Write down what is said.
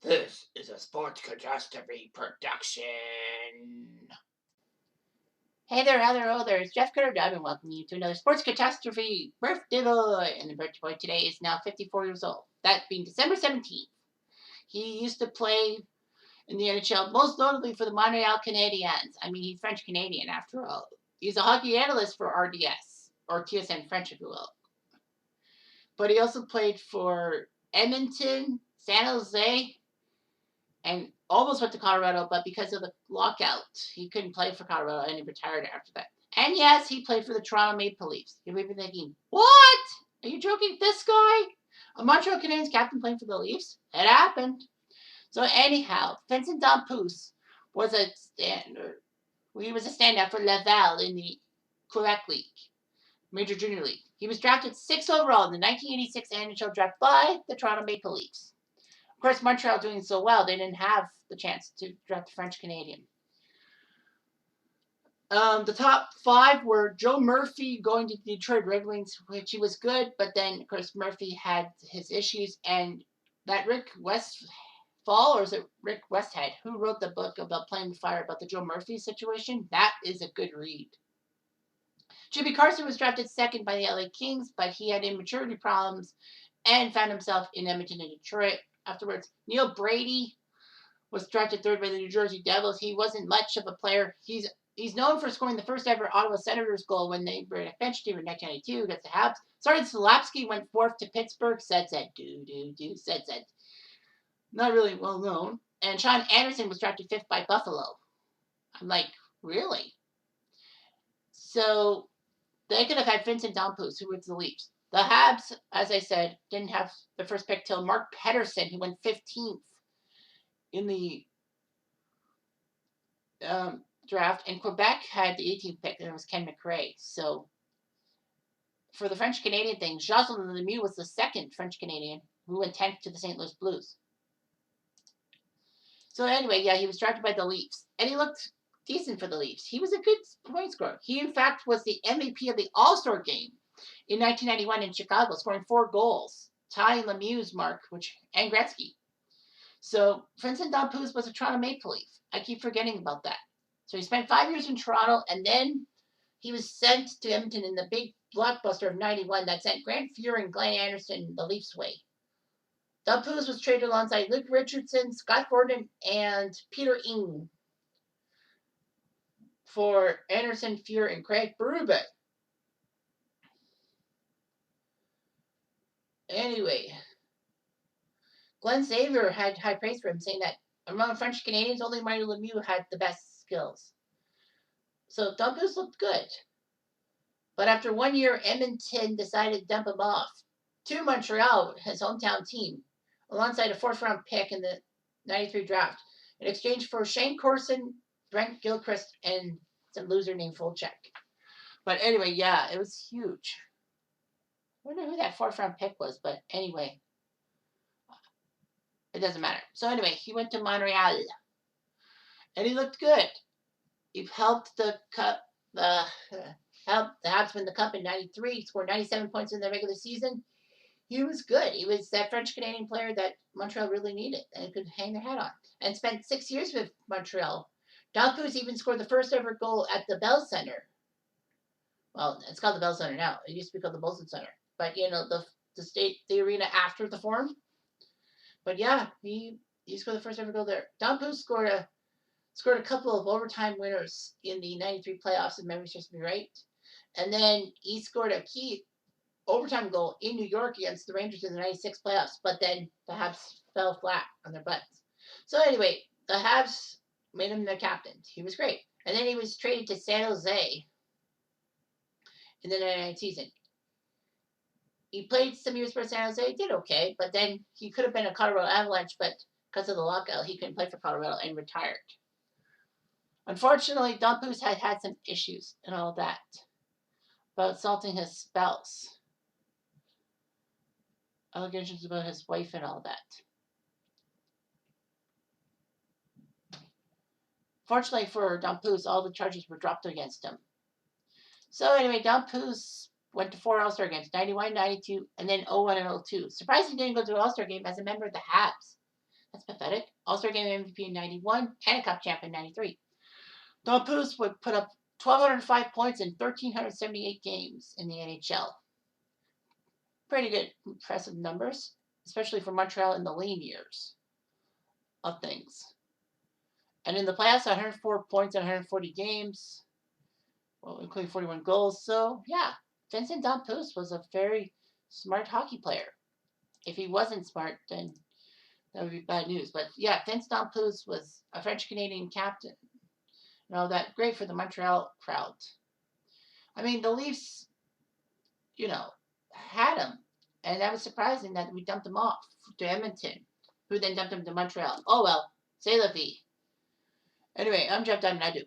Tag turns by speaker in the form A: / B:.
A: This is a Sports Catastrophe production. Hey there, how there, oh there. It's Jeff Cutter, and welcome you to another Sports Catastrophe birthday boy. And the birthday boy today is now 54 years old. That being December 17th. He used to play in the NHL, most notably for the Montreal Canadiens. I mean, he's French Canadian after all. He's a hockey analyst for RDS, or TSN French, if you will. But he also played for Edmonton, San Jose, and almost went to Colorado, but because of the lockout, he couldn't play for Colorado, and he retired after that. And yes, he played for the Toronto Maple Leafs. You may be thinking, what? Are you joking? This guy? A Montreal Canadiens captain playing for the Leafs? It happened. So anyhow, Vincent Damphousse was a standard. He was a standout for Laval in the Quebec League, Major Junior League. He was drafted 6th overall in the 1986 NHL draft by the Toronto Maple Leafs. Of course, Montreal doing so well, they didn't have the chance to draft the French Canadian. The top 5 were Joe Murphy going to the Detroit Red Wings, which he was good, but then, of course, Murphy had his issues, and that Rick Westfall, or is it Rick Westhead, who wrote the book about Playing with Fire about the Joe Murphy situation, that is a good read. Jimmy Carson was drafted 2nd by the LA Kings, but he had immaturity problems and found himself in Edmonton and Detroit afterwards. Neil Brady was drafted 3rd by the New Jersey Devils. He wasn't much of a player. He's known for scoring the first ever Ottawa Senators goal when they were a bench team in 1992 against the Habs. Sergeant Slapsky went 4th to Pittsburgh. Said, said. Not really well known. And Sean Anderson was drafted 5th by Buffalo. I'm like, really? So they could have had Vincent Damphousse, who was the Leafs. The Habs, as I said, didn't have the first pick till Mark Pedersen, who went 15th in the draft, and Quebec had the 18th pick, and it was Ken McRae. So for the French Canadian thing, Jocelyn Lemieux was the 2nd French Canadian who went 10th to the St. Louis Blues. So anyway, yeah, he was drafted by the Leafs, and he looked decent for the Leafs. He was a good point scorer. He, in fact, was the MVP of the All-Star game in 1991 in Chicago, scoring 4 goals, tying Lemieux's mark, and Gretzky. So Vincent Damphousse was a Toronto Maple Leaf. I keep forgetting about that. So he spent 5 years in Toronto, and then he was sent to Edmonton in the big blockbuster of 91 that sent Grant Fuhr and Glenn Anderson the Leafs' way. Damphousse was traded alongside Luke Richardson, Scott Gordon, and Peter Ing for Anderson, Fuhr, and Craig Berube. Anyway, Glenn Xavier had high praise for him, saying that among French Canadians, only Mario Lemieux had the best skills. So Damphousse looked good. But after 1 year, Edmonton decided to dump him off to Montreal, his hometown team, alongside a 4th-round pick in the 93 draft, in exchange for Shane Corson, Brent Gilchrist, and some loser named Fulchek. But anyway, yeah, it was huge. I wonder who that 4th-round pick was, but anyway, it doesn't matter. So anyway, he went to Montreal, and he looked good. He helped the Habs win the Cup in 93. He scored 97 points in the regular season. He was good. He was that French-Canadian player that Montreal really needed and could hang their hat on. And spent 6 years with Montreal. Damphousse even scored the first ever goal at the Bell Center. Well, it's called the Bell Center now. It used to be called the Molson Center. But, you know, the arena after the Forum. But, yeah, he scored the first ever goal there. Damphousse scored a couple of overtime winners in the 93 playoffs, if memory serves me right. And then he scored a key overtime goal in New York against the Rangers in the 96 playoffs, but then the Habs fell flat on their butts. So anyway, the Habs made him their captain. He was great. And then he was traded to San Jose in the 99 season. He played some years for San Jose, did okay, but then he could have been a Colorado Avalanche, but because of the lockout, he couldn't play for Colorado and retired. Unfortunately, Damphousse had some issues and all that about assaulting his spouse. Allegations about his wife and all that. Fortunately for Damphousse, all the charges were dropped against him. So anyway, Damphousse went to 4 All-Star games, 91, 92, and then 01 and 02. Surprised he didn't go to an All-Star game as a member of the Habs. That's pathetic. All-Star Game MVP in 91, and a Cup champ in 93. Damphousse would put up 1,205 points in 1,378 games in the NHL. Pretty good, impressive numbers, especially for Montreal in the lean years of things. And in the playoffs, 104 points in 140 games, well, including 41 goals. So, yeah, Vincent Damphousse was a very smart hockey player. If he wasn't smart, then that would be bad news. But yeah, Vince Damphousse was a French-Canadian captain. You know, that great for the Montreal crowd. I mean, the Leafs, you know, had him. And that was surprising that we dumped him off to Edmonton, who then dumped him to Montreal. Oh, well, c'est la vie. Anyway, I'm Jeff Diamond. I do.